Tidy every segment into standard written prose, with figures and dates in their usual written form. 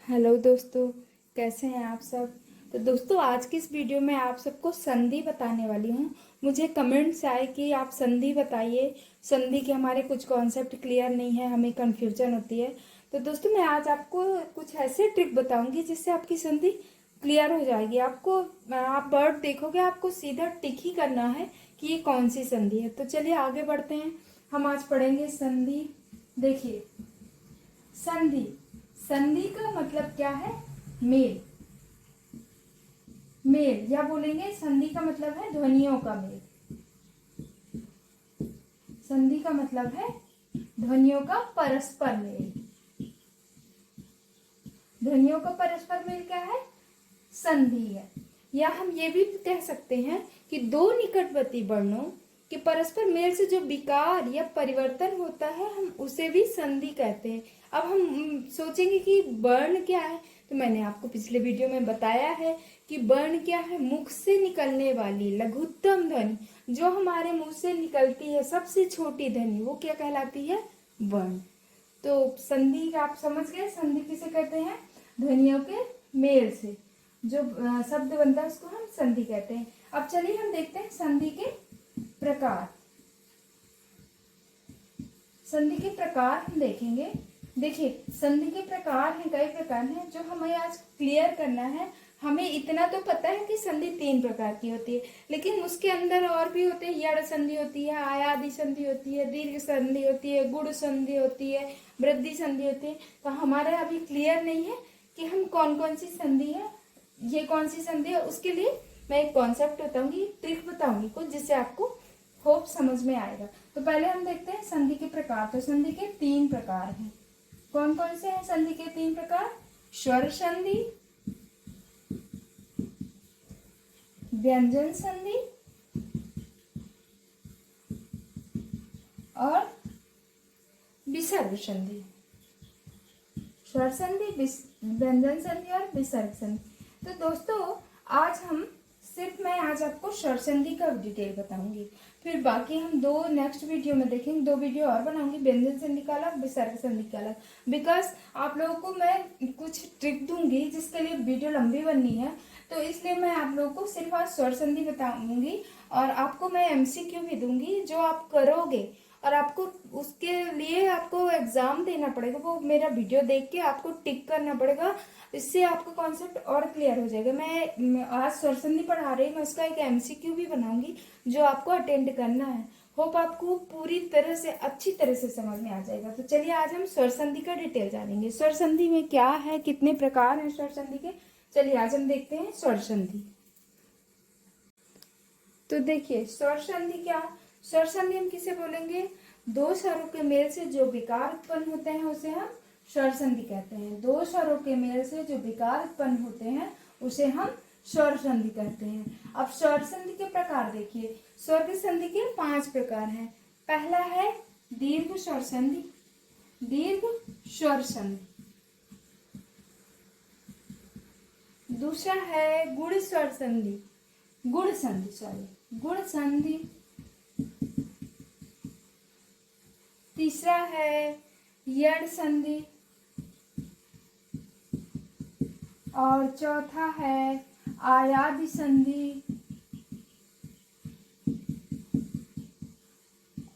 Hello दोस्तों, कैसे हैं आप सब। तो दोस्तों, आज की इस वीडियो में आप सबको संधि बताने वाली हूँ। मुझे कमेंट से आए कि आप संधि बताइए, संधि के हमारे कुछ कॉन्सेप्ट क्लियर नहीं है, हमें कन्फ्यूजन होती है। तो दोस्तों, मैं आज आपको कुछ ऐसे ट्रिक बताऊंगी जिससे आपकी संधि क्लियर हो जाएगी। आपको आप वर्ड देखोगे, आपको सीधा टिक ही करना है कि ये कौन सी संधि है। तो चलिए आगे बढ़ते हैं। हम आज पढ़ेंगे संधि। देखिए, संधि संधि का मतलब क्या है? मेल। मेल या बोलेंगे संधि का मतलब है ध्वनियों का मेल। संधि का मतलब है ध्वनियों का परस्पर मेल। ध्वनियों का परस्पर मेल क्या है? संधि है। या हम ये भी कह सकते हैं कि दो निकटवर्ती वर्णों के परस्पर मेल से जो विकार या परिवर्तन होता है, हम उसे भी संधि कहते हैं। अब हम सोचेंगे कि वर्ण क्या है, तो मैंने आपको पिछले वीडियो में बताया है कि वर्ण क्या है। मुख से निकलने वाली लघुत्तम ध्वनि, जो हमारे मुंह से निकलती है, सबसे छोटी ध्वनि, वो क्या कहलाती है? वर्ण। तो संधि आप समझ गए, संधि किसे कहते हैं? ध्वनियों के मेल से जो शब्द बनता है उसको हम संधि कहते हैं। अब चलिए हम देखते हैं संधि के प्रकार। संधि के प्रकार हम देखेंगे। देखिए, संधि के प्रकार हैं, कई प्रकार हैं जो हमें आज क्लियर करना है। हमें इतना तो पता है कि संधि 3 प्रकार की होती है, लेकिन उसके अंदर और भी होते हैं। यड़ संधि होती है, आयादि संधि होती है, दीर्घ संधि होती है, गुण संधि होती है, वृद्धि संधि होती है। तो हमारा अभी क्लियर नहीं है कि हम कौन कौन सी संधि है, ये कौन सी संधि है। उसके लिए मैं एक कॉन्सेप्ट बताऊंगी, ट्रिक बताऊंगी कुछ, जिससे आपको होप समझ में आएगा। तो पहले हम देखते हैं संधि के प्रकार। तो संधि के 3 प्रकार हैं। कौन कौन से हैं संधि के 3 प्रकार? स्वर संधि, व्यंजन संधि और विसर्ग संधि। स्वर संधि, व्यंजन संधि और विसर्ग संधि। तो दोस्तों, मैं आज आपको स्वर संधि का डिटेल बताऊंगी। फिर बाकी हम दो नेक्स्ट वीडियो में देखेंगे, 2 वीडियो और बनाऊंगी, व्यंजन संधि का अलग, विसर्ग संधि का अलग। बिकॉज आप लोगों को मैं कुछ ट्रिक दूंगी जिसके लिए वीडियो लंबी बननी है, तो इसलिए मैं आप लोगों को सिर्फ आज स्वर संधि बताऊंगी। और आपको मैं एमसीक्यू भी दूंगी जो आप करोगे, और आपको उसके लिए आपको एग्जाम देना पड़ेगा। वो मेरा वीडियो देख के आपको टिक करना पड़ेगा, इससे आपका कॉन्सेप्ट और क्लियर हो जाएगा। मैं आज स्वर संधि पढ़ा रही हूँ, मैं उसका एक एमसीक्यू भी बनाऊंगी जो आपको अटेंड करना है। होप आपको पूरी तरह से अच्छी तरह से समझ में आ जाएगा। तो चलिए आज हम स्वर संधि का डिटेल जानेंगे। स्वर संधि में क्या है, कितने प्रकार हैं स्वर संधि के, चलिए आज हम देखते हैं स्वर संधि। तो देखिए, स्वर संधि क्या? स्वर संधि हम किसे बोलेंगे? दो स्वरों के मेल से जो विकार उत्पन्न होते हैं उसे हम स्वर संधि कहते हैं। दो स्वरों के मेल से जो विकार उत्पन्न होते हैं उसे हम स्वर संधि कहते हैं। अब स्वर संधि के प्रकार देखिए। स्वर संधि के 5 प्रकार हैं। पहला है दीर्घ स्वर संधि। दीर्घ स्वर संधि। दूसरा है गुण स्वर संधि। गुण संधि, सॉरी, गुण संधि। तीसरा है यड़ संधि। और चौथा है आयादि संधि।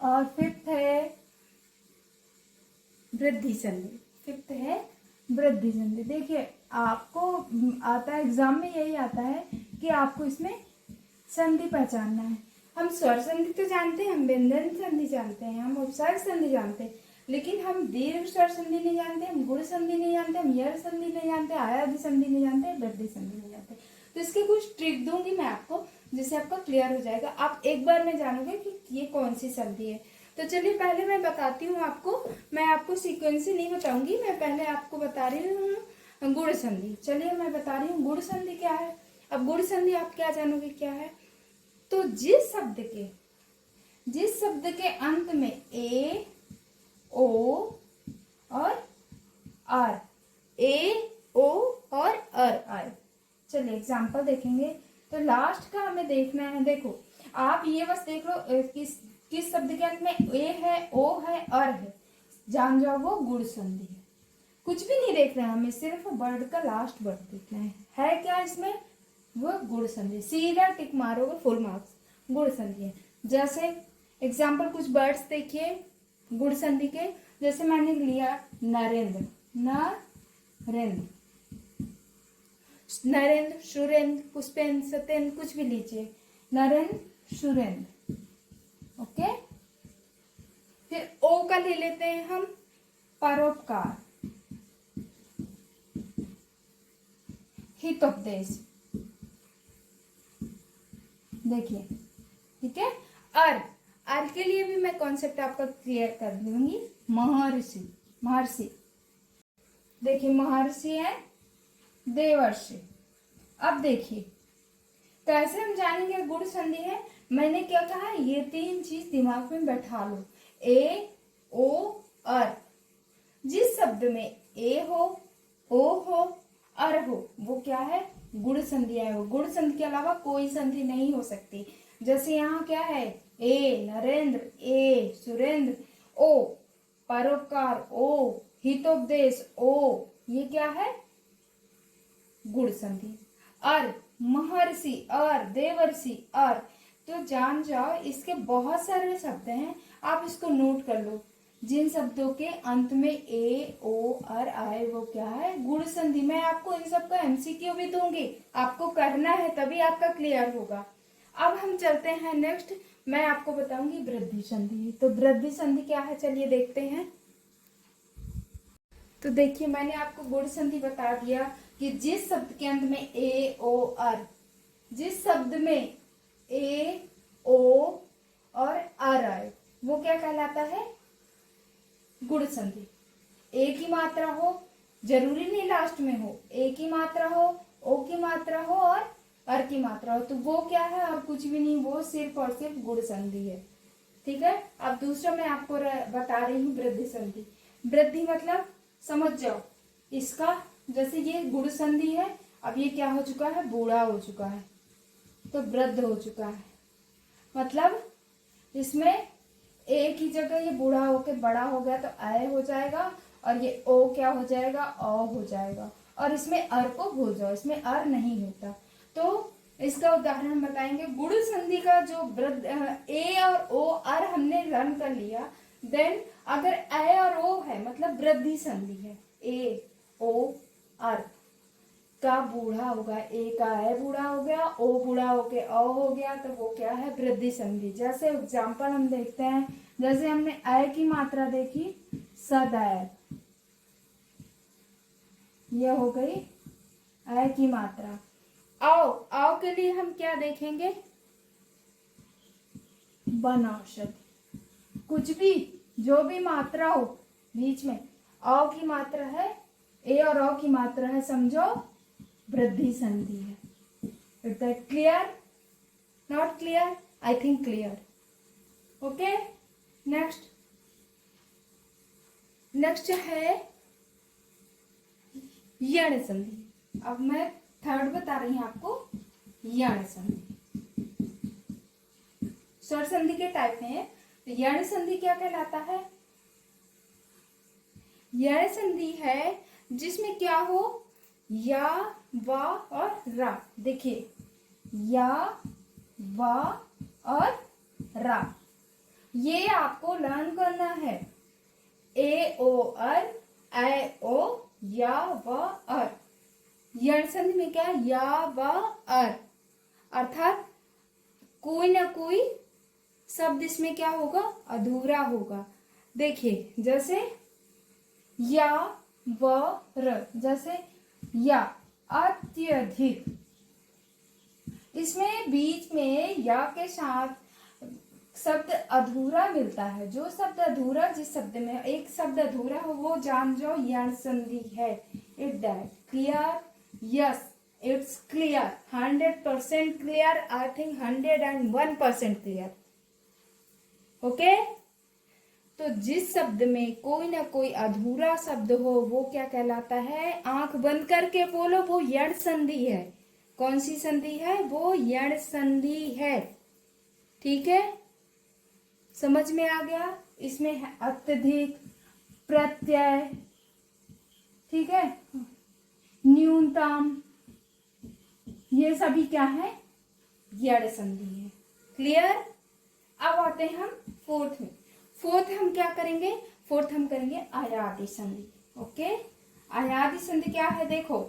और फिफ्थ है वृद्धि संधि। फिफ्थ है वृद्धि संधि। देखिए, आपको आता है एग्जाम में, यही आता है कि आपको इसमें संधि पहचानना है। हम स्वर संधि तो जानते हैं, हम व्यंजन संधि जानते हैं, हम उपसर्ग संधि जानते हैं, लेकिन हम दीर्घ स्वर संधि नहीं जानते, हम गुण संधि नहीं जानते, हम यड़ संधि नहीं जानते, आयादि संधि नहीं जानते, वृद्धि संधि नहीं जानते। तो इसके कुछ ट्रिक दूंगी मैं आपको, जिससे आपका क्लियर हो जाएगा। आप एक बार में जानोगे कि ये कौन सी संधि है। तो चलिए पहले मैं बताती हूँ आपको। मैं आपको सीक्वेंस से नहीं बताऊंगी, मैं पहले आपको बता रही हूँ गुण संधि। चलिए मैं बता रही हूँ गुण संधि क्या है। अब गुण संधि आप क्या जानोगे क्या है? तो जिस शब्द के अंत में ए, ओ और आर, ए, ओ और अर आए। चलिए एग्जाम्पल देखेंगे। तो लास्ट का हमें देखना है। देखो, आप ये बस देख लो किस शब्द के अंत में ए है, ओ है, अर है, जान जाओ वो गुण संधि है। कुछ भी नहीं देखना है हमें, सिर्फ वर्ड का लास्ट वर्ड देखना है क्या इसमें, वो गुण संधि। सीधा टिक मारोगे फुल मार्क्स, गुण संधि है। जैसे एग्जाम्पल कुछ वर्ड्स देखिए गुण संधि के, जैसे मैंने लिया नरेंद्र, नरेंद्र, नरेंद्र, सुरेंद्र, पुष्पेंद्र, सत्येंद्र, कुछ भी लीजिए, नरेंद्र, सुरेंद्र। ओके, फिर ओ का ले लेते हैं हम, परोपकार, हितोपदेश। देखिए, ठीक है। अर के लिए भी मैं कॉन्सेप्ट आपका क्लियर कर दूंगी। महर्षि, महर्षि, देखिए महर्षि है देवर्षि। अब देखिए कैसे हम जानेंगे गुण संधि है। मैंने क्या कहा, ये तीन चीज दिमाग में बैठा लो, ए ओ अर। जिस शब्द में ए हो, ओ हो, अर हो, वो क्या है, गुण संधि है। वो गुण संधि के अलावा कोई संधि नहीं हो सकती। जैसे यहाँ क्या है, ए नरेंद्र, ए सुरेंद्र, ओ परोपकार, ओ हितोपदेश, ओ ये क्या है, गुण संधि। अर महर्षि, अर देवर्षि, अर। तो जान जाओ इसके बहुत सारे शब्द हैं, आप इसको नोट कर लो। जिन शब्दों के अंत में ए ओ अर आए वो क्या है, गुण संधि। मैं आपको इन सब का एमसीक्यू भी दूंगी, आपको करना है तभी आपका क्लियर होगा। अब हम चलते हैं नेक्स्ट, मैं आपको बताऊंगी वृद्धि संधि। तो वृद्धि संधि क्या है, चलिए देखते हैं। तो देखिए मैंने आपको गुण संधि बता दिया कि जिस शब्द के अंत में ए ओ अर, जिस शब्द में ए ओ और अर आए वो क्या कहलाता है, गुण संधि। ए की मात्रा हो, जरूरी नहीं लास्ट में हो, ए की मात्रा हो, ओ की मात्रा हो और अर की मात्रा हो, तो वो क्या है, और कुछ भी नहीं, वो सिर्फ और सिर्फ गुण संधि है। ठीक है। अब दूसरा मैं आपको बता रही हूँ वृद्धि संधि। वृद्धि मतलब समझ जाओ इसका, जैसे ये गुण संधि है, अब ये क्या हो चुका है, बूढ़ा हो चुका है, तो वृद्ध हो चुका है। मतलब इसमें ए की जगह ये बूढ़ा होके बड़ा हो गया तो आय हो जाएगा, और ये ओ क्या हो जाएगा, औ हो जाएगा। और इसमें अर को भूल जाओ, इसमें अर नहीं होता। तो इसका उदाहरण बताएंगे। गुण संधि का जो वृद्ध ए और ओ अर हमने रन कर लिया, देन अगर ए और ओ है मतलब वृद्धि संधि है। ए ओ अर का बूढ़ा होगा, ए का ए बूढ़ा हो गया, ओ बूढ़ा होके अ हो गया, तो वो क्या है, वृद्धि संधि। जैसे एग्जाम्पल हम देखते हैं, जैसे हमने ए की मात्रा देखी, सदैव, ये हो गई ए की मात्रा। आओ, आओ के लिए हम क्या देखेंगे, बनौषधि। कुछ भी जो भी मात्रा हो बीच में, औ की मात्रा है, ए और औ की मात्रा है, समझो वृद्धि संधि है। Is that clear, not clear, I think clear. Okay, next है यण संधि। अब मैं थर्ड बता रही हूं आपको, यण संधि। स्वर संधि के टाइप हैं, तो यण संधि क्या कहलाता है, यण संधि है जिसमें क्या हो, या वा और रा। देखिए या वा और रा, ये आपको लर्न करना है। ए ओ अर, ए ओ, या व अर। यण संधि में क्या, या व अर, अर्थात कोई ना कोई शब्द इसमें क्या होगा, अधूरा होगा। देखिए जैसे या व र, जैसे या अत्यधिक, इसमें बीच में या के साथ शब्द अधूरा मिलता है। जो शब्द अधूरा, जिस शब्द में एक शब्द अधूरा हो वो जान जाओ यण संधि है। It that clear, yes it's clear, 100% clear, I think 101% clear. Okay, तो जिस शब्द में कोई ना कोई अधूरा शब्द हो वो क्या कहलाता है, आंख बंद करके बोलो, वो यण संधि है। कौन सी संधि है, वो यण संधि है। ठीक है, समझ में आ गया। इसमें है अत्यधिक, प्रत्यय, ठीक है। न्यूनतम, ये सभी क्या है, यड़ संधि है। क्लियर। अब आते हैं हम फोर्थ में। फोर्थ हम क्या करेंगे, फोर्थ हम करेंगे आयादी संधि। ओके, आयादी संधि क्या है, देखो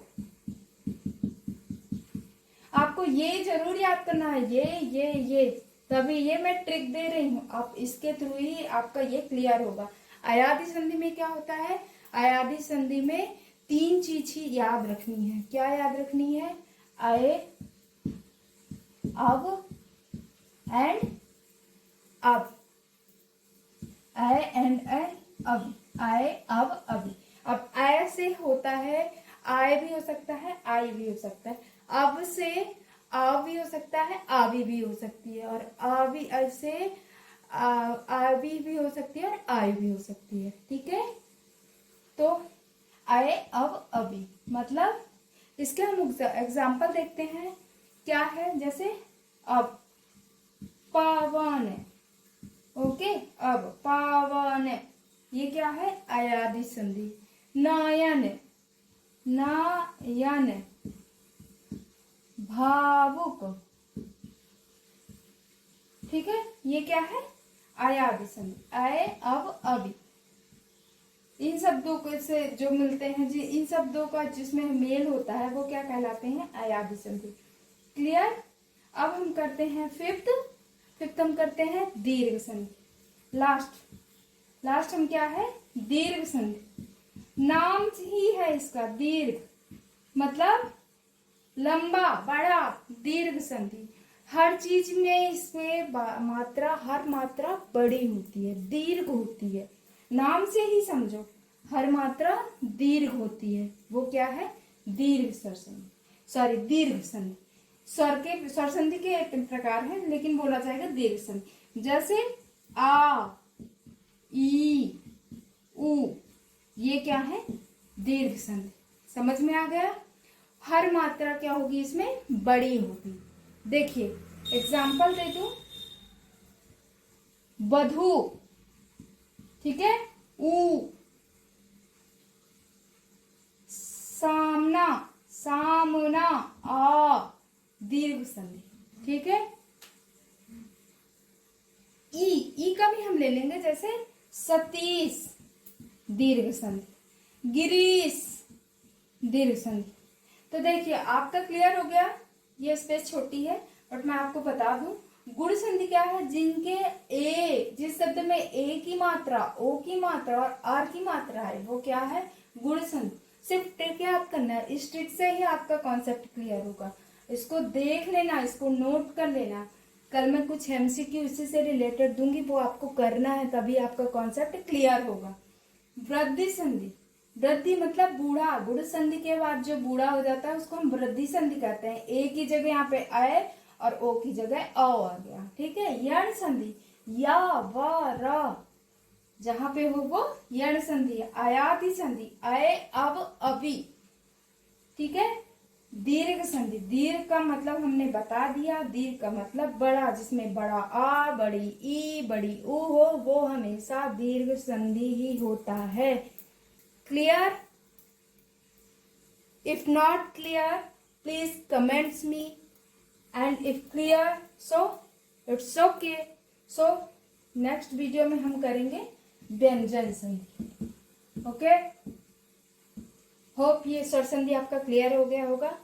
आपको ये जरूर याद करना है, ये तभी ये मैं ट्रिक दे रही हूं, आप इसके थ्रू ही आपका ये क्लियर होगा। आयादी संधि में क्या होता है, आयादी संधि में तीन चीज ही याद रखनी है। क्या याद रखनी है, आए, अब एंड अब, आए एंड अब, आए अब अभी। अब आय से होता है, आय भी हो सकता है, आई भी हो सकता है। अब से आ भी हो सकता है, आवी भी हो सकती है, और आवी से आवी भी हो सकती है, और आई भी हो सकती है। ठीक है, तो आए अब अभी मतलब इसके हम एग्जाम्पल देखते हैं। क्या है, जैसे अब पावन, ओके, अब पावन, ये क्या है, आयादी संधि। नयन, नयन, भावुक, ठीक है, ये क्या है, आयादी संधि। आए अब अभी, इन शब्दों को से जो मिलते हैं जी, इन शब्दों का जिसमें मेल होता है वो क्या कहलाते हैं, आयादी संधि। क्लियर। अब हम करते हैं फिफ्थ हम करते हैं दीर्घ संधि। लास्ट हम क्या है, दीर्घ संधि। नाम ही है इसका, दीर्घ मतलब लंबा, बड़ा, दीर्घ संधि। हर चीज में इसमें मात्रा, हर मात्रा बड़ी होती है, दीर्घ होती है। नाम से ही समझो, हर मात्रा दीर्घ होती है, वो क्या है, दीर्घ सरसंधि, सॉरी दीर्घ संधि। स्वर संधि के प्रकार है, लेकिन बोला जाएगा दीर्घ संधि। जैसे आ, ई, उ, ये क्या है, दीर्घ संधि। समझ में आ गया। हर मात्रा क्या होगी इसमें, बड़ी होगी। देखिए एग्जाम्पल दे दूं, वधु, ठीक है, ऊ, सामना, सामना, आ, दीर्घ संधि। ठीक है, ई का भी हम ले लेंगे, जैसे सतीश, दीर्घ संधि, गिरीश, दीर्घ संधि। तो देखिए आपका क्लियर हो गया, ये स्पेस छोटी है, बट मैं आपको बता दूं गुण संधि क्या है, जिनके ए, जिस शब्द में ए की मात्रा, ओ की मात्रा और आर की मात्रा है, वो क्या है, गुण संधि। सिर्फ ट्रिक याद करना है, इस ट्रिक से ही आपका कॉन्सेप्ट क्लियर होगा। इसको देख लेना, इसको नोट कर लेना। कल मैं कुछ एमसीक्यू इसी से रिलेटेड दूंगी, वो आपको करना है, तभी आपका कॉन्सेप्ट क्लियर होगा। वृद्धि संधि, वृद्धि मतलब बूढ़ा, गुण संधि के बाद जो बूढ़ा हो जाता है उसको हम वृद्धि संधि कहते हैं। ए की जगह यहाँ पे आए और ओ की जगह अ आ गया। ठीक है, यण संधि, या व र जहां पे हो वो यण संधि। आयादी संधि, आए अब अभी। ठीक है, दीर्घ संधि, दीर्घ का मतलब हमने बता दिया, दीर्घ का मतलब बड़ा, जिसमें बड़ा आ, बड़ी ई, बड़ी उ हो, वो हमेशा दीर्घ संधि ही होता है। Clear? If not clear, please comments me, and if clear, so it's okay. So next video में हम करेंगे व्यंजन संधि। ओके, होप ये स्वर संधि आपका क्लियर हो गया होगा।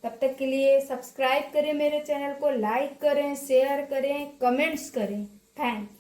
तब तक के लिए सब्सक्राइब करें मेरे चैनल को, लाइक करें, शेयर करें, कमेंट्स करें। थैंक्स।